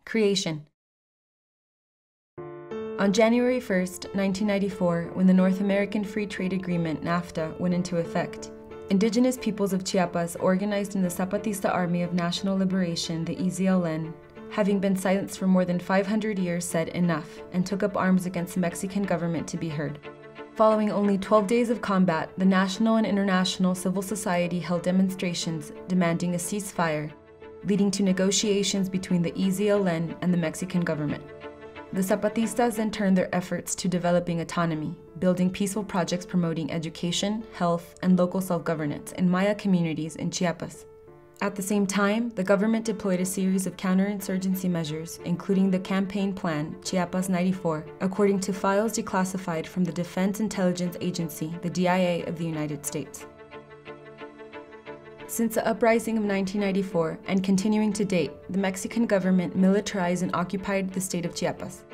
Creation. On January 1, 1994, when the North American Free Trade Agreement, NAFTA, went into effect, indigenous peoples of Chiapas organized in the Zapatista Army of National Liberation, the EZLN, having been silenced for more than 500 years, said enough and took up arms against the Mexican government to be heard. Following only 12 days of combat, the national and international civil society held demonstrations demanding a ceasefire, leading to negotiations between the EZLN and the Mexican government. The Zapatistas then turned their efforts to developing autonomy, building peaceful projects promoting education, health, and local self-governance in Maya communities in Chiapas. At the same time, the government deployed a series of counterinsurgency measures, including the campaign plan Chiapas 94, according to files declassified from the Defense Intelligence Agency, the DIA of the United States. Since the uprising of 1994 and continuing to date, the Mexican government militarized and occupied the state of Chiapas.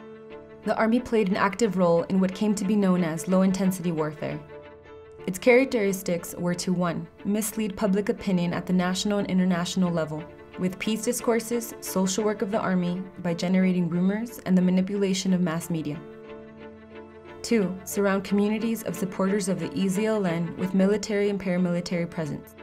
The army played an active role in what came to be known as low-intensity warfare. Its characteristics were to 1. Mislead public opinion at the national and international level, with peace discourses, social work of the army by generating rumors, and the manipulation of mass media. 2. Surround communities of supporters of the EZLN with military and paramilitary presence.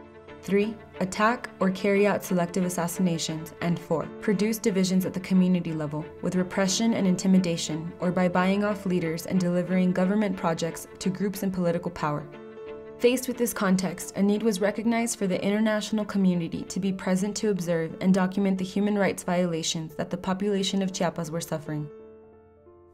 3. Attack or carry out selective assassinations. And 4. Produce divisions at the community level with repression and intimidation, or by buying off leaders and delivering government projects to groups in political power. Faced with this context, a need was recognized for the international community to be present to observe and document the human rights violations that the population of Chiapas were suffering.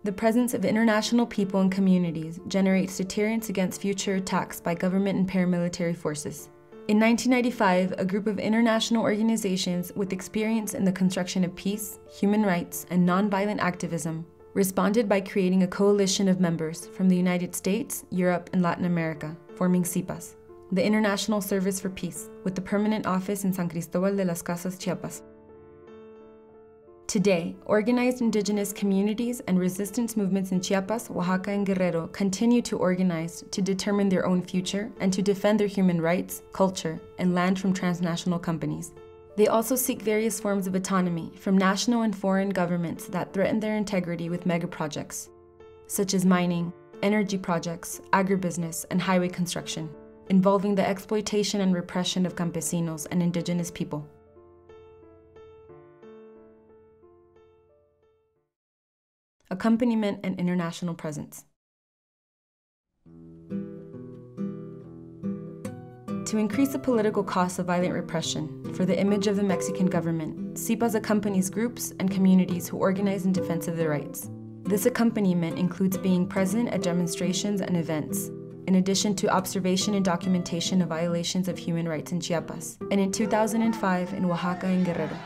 The presence of international people and communities generates deterrence against future attacks by government and paramilitary forces. In 1995, a group of international organizations with experience in the construction of peace, human rights, and nonviolent activism responded by creating a coalition of members from the United States, Europe, and Latin America, forming SIPAZ, the International Service for Peace, with the permanent office in San Cristobal de las Casas, Chiapas. Today, organized indigenous communities and resistance movements in Chiapas, Oaxaca, and Guerrero continue to organize to determine their own future and to defend their human rights, culture, and land from transnational companies. They also seek various forms of autonomy from national and foreign governments that threaten their integrity with megaprojects, such as mining, energy projects, agribusiness, and highway construction, involving the exploitation and repression of campesinos and indigenous people. Accompaniment and international presence. To increase the political costs of violent repression for the image of the Mexican government, SIPAZ accompanies groups and communities who organize in defense of their rights. This accompaniment includes being present at demonstrations and events, in addition to observation and documentation of violations of human rights in Chiapas, and in 2005 in Oaxaca and Guerrero.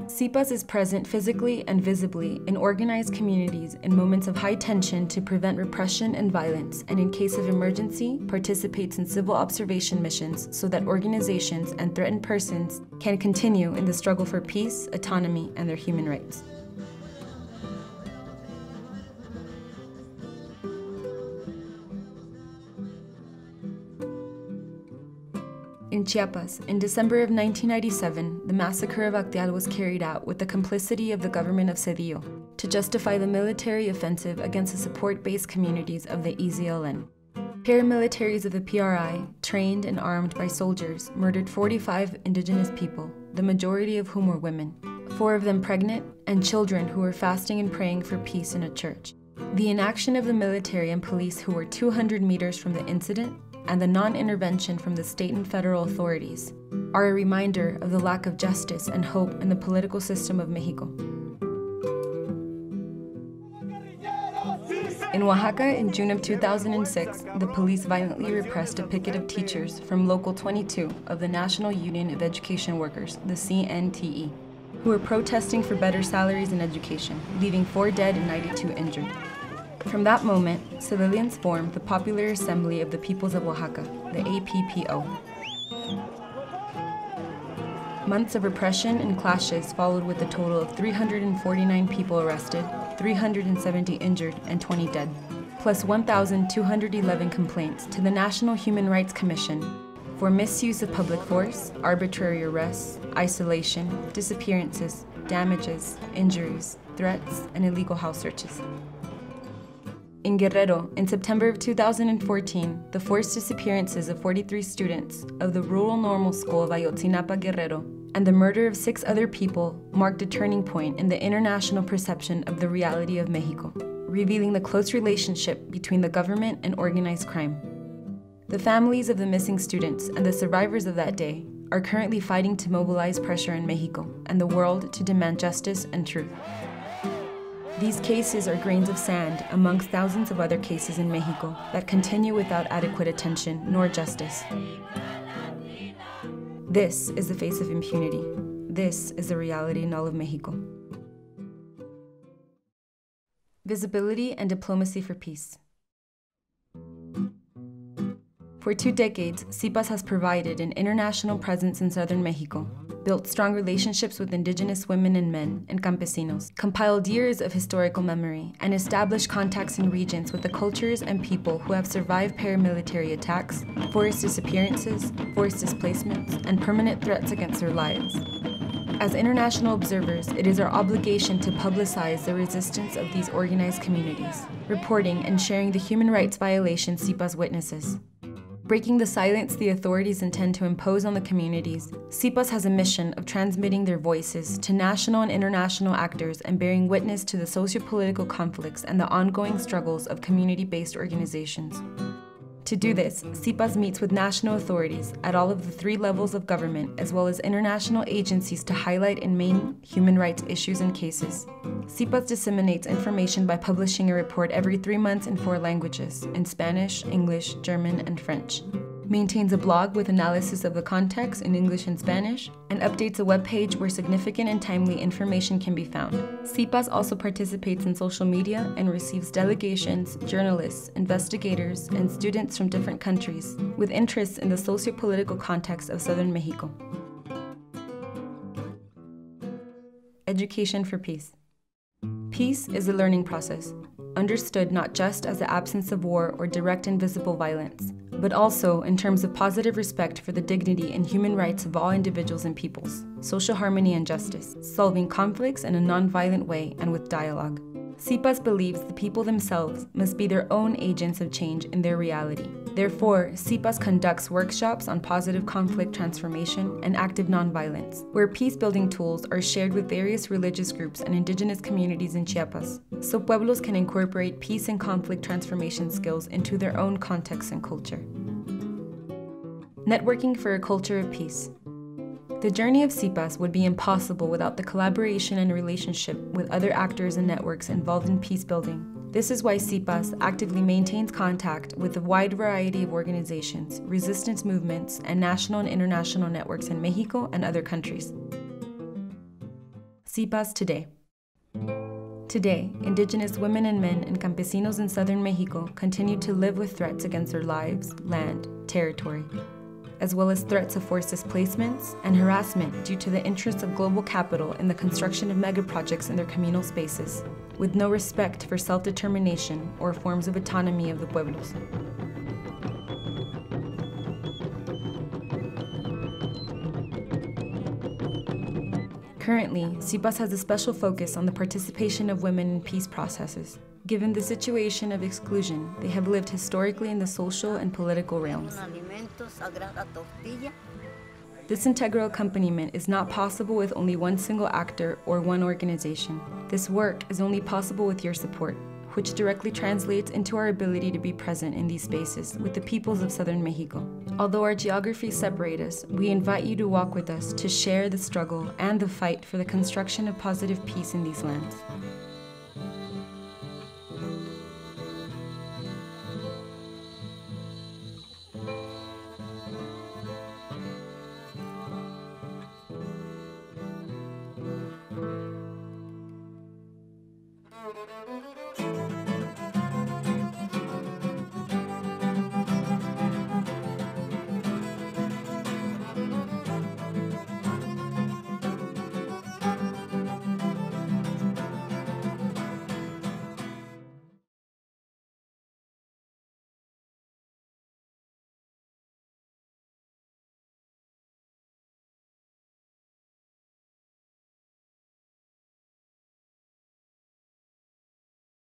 SIPAZ is present physically and visibly in organized communities in moments of high tension to prevent repression and violence, and in case of emergency, participates in civil observation missions so that organizations and threatened persons can continue in the struggle for peace, autonomy, and their human rights. In Chiapas, in December of 1997, the massacre of Acteal was carried out with the complicity of the government of Cedillo to justify the military offensive against the support-based communities of the EZLN. Paramilitaries of the PRI, trained and armed by soldiers, murdered 45 indigenous people, the majority of whom were women, 4 of them pregnant, and children who were fasting and praying for peace in a church. The inaction of the military and police who were 200 meters from the incident and the non-intervention from the state and federal authorities are a reminder of the lack of justice and hope in the political system of Mexico. In Oaxaca, in June of 2006, the police violently repressed a picket of teachers from Local 22 of the National Union of Education Workers, the CNTE, who were protesting for better salaries in education, leaving 4 dead and 92 injured. From that moment, civilians formed the Popular Assembly of the Peoples of Oaxaca, the APPO. Months of repression and clashes followed with a total of 349 people arrested, 370 injured, and 20 dead. plus 1,211 complaints to the National Human Rights Commission for misuse of public force, arbitrary arrests, isolation, disappearances, damages, injuries, threats, and illegal house searches. In Guerrero, in September of 2014, the forced disappearances of 43 students of the Rural Normal School of Ayotzinapa, Guerrero, and the murder of 6 other people marked a turning point in the international perception of the reality of Mexico, revealing the close relationship between the government and organized crime. The families of the missing students and the survivors of that day are currently fighting to mobilize pressure in Mexico and the world to demand justice and truth. These cases are grains of sand amongst thousands of other cases in Mexico that continue without adequate attention nor justice. This is the face of impunity. This is the reality in all of Mexico. Visibility and diplomacy for peace. For 2 decades, SIPAZ has provided an international presence in southern Mexico, built strong relationships with indigenous women and men and campesinos, compiled years of historical memory, and established contacts in regions with the cultures and people who have survived paramilitary attacks, forced disappearances, forced displacements, and permanent threats against their lives. As international observers, it is our obligation to publicize the resistance of these organized communities, reporting and sharing the human rights violations SIPAZ witnesses. Breaking the silence the authorities intend to impose on the communities, SIPAZ has a mission of transmitting their voices to national and international actors and bearing witness to the socio-political conflicts and the ongoing struggles of community-based organizations. To do this, SIPAZ meets with national authorities at all of the 3 levels of government as well as international agencies to highlight and main human rights issues and cases. SIPAZ disseminates information by publishing a report every 3 months in 4 languages, in Spanish, English, German, and French. Maintains a blog with analysis of the context in English and Spanish, and updates a webpage where significant and timely information can be found. SIPAZ also participates in social media and receives delegations, journalists, investigators, and students from different countries with interests in the socio-political context of southern Mexico. Education for peace. Peace is a learning process, understood not just as the absence of war or direct and visible violence, but also in terms of positive respect for the dignity and human rights of all individuals and peoples, social harmony and justice, solving conflicts in a non-violent way and with dialogue. SIPAZ believes the people themselves must be their own agents of change in their reality. Therefore, SIPAZ conducts workshops on positive conflict transformation and active nonviolence, where peace-building tools are shared with various religious groups and indigenous communities in Chiapas, so pueblos can incorporate peace and conflict transformation skills into their own context and culture. Networking for a culture of peace. The journey of SIPAZ would be impossible without the collaboration and relationship with other actors and networks involved in peace building. This is why SIPAZ actively maintains contact with a wide variety of organizations, resistance movements, and national and international networks in Mexico and other countries. SIPAZ today. Today, indigenous women and men and campesinos in southern Mexico continue to live with threats against their lives, land, territory, as well as threats of forced displacements and harassment due to the interests of global capital in the construction of megaprojects in their communal spaces, with no respect for self-determination or forms of autonomy of the pueblos. Currently, SIPAZ has a special focus on the participation of women in peace processes. Given the situation of exclusion, they have lived historically in the social and political realms. This integral accompaniment is not possible with only one single actor or one organization. This work is only possible with your support, which directly translates into our ability to be present in these spaces with the peoples of southern Mexico. Although our geographies separate us, we invite you to walk with us to share the struggle and the fight for the construction of positive peace in these lands.